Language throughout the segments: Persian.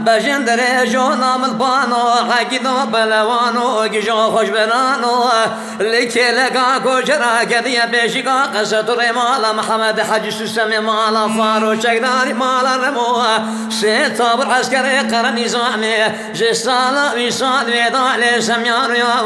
بجندر جونام البانو حقيدو بلوانو جيجو خوش برانو لكي لقا كوشرا كديا بيشيقا قصة رمالا محمد حج سسمي مالا فارو شكداري مالا رمو سيد صابر عسكري قرن نظامي جسالا ويصال ويدالي سميان يا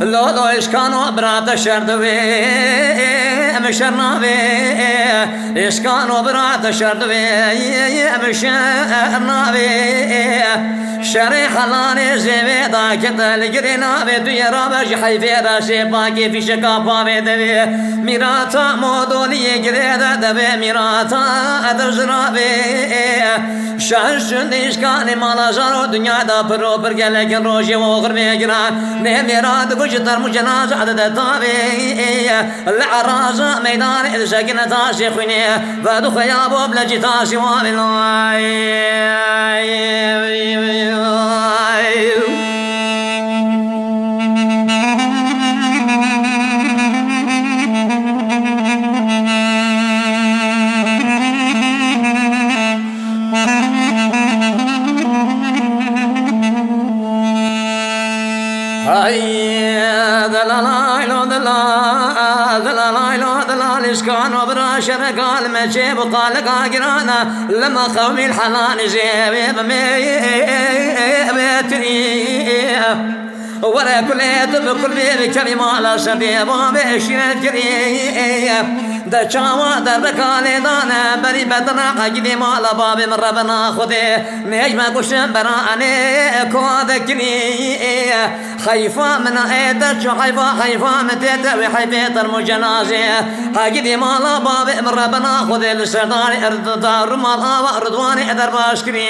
لو إشكانو برات شردوي مشرناوي إشكانو برات شردوي مشرناوي شري خلاني زيوي دا كتل جريناوي دوي رابش حيفي راسي باقي في شكافا بيدوي ميراتا مودولي جريدا دوي ميراتا أدرزراوي شهشن إشكاني مالا زارو دنيا دا برو برگلكن روشي وغر ميجران نه ميراد كجتر مجناز عدد طابي العراز ميدان إذ سكنة تاسي خيني فادو خيابو بلجي تاسي وابن إسكانو براشر قال ما جيب وقال قاقرانا لما خومي الحلال زيب بيتني ولا كل يدب كل بيبي كلمة على سبيب وبيشير كريم دا شاوا دا ركالي دانا بري بدنا قاقدي مالا بابي من ربنا خذي نجمة قشن براني كودكني خيفا من ايدر شو خيفا من تتوي حيفيت المجنازي قاقدي مالا بابي من ربنا خذي لسرداني ارد دار مالا واردواني ادر باشكري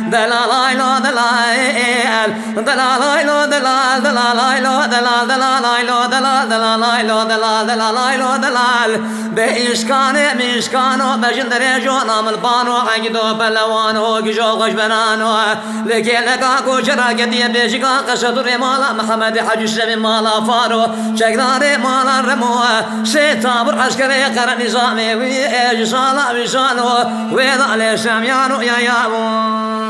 دلالاي لو دلال دلالاي لو دلال دلالاي لو دلال دلالاي لو دلال دلالاي لو دلال دلالاي لو دلال بإشكاني مشكانو بجندري جونام البانو عقدو بلوانو جيجو خوش برانو لكي لقا كوشرا قديا بيشيقا قصة رمالا محمد حج السمي مالا فارو شكداري مالا رمو سيد صابر عسكري قرن نظامي ويجي صالا ويصالو ويضع لي سميانو يا يابو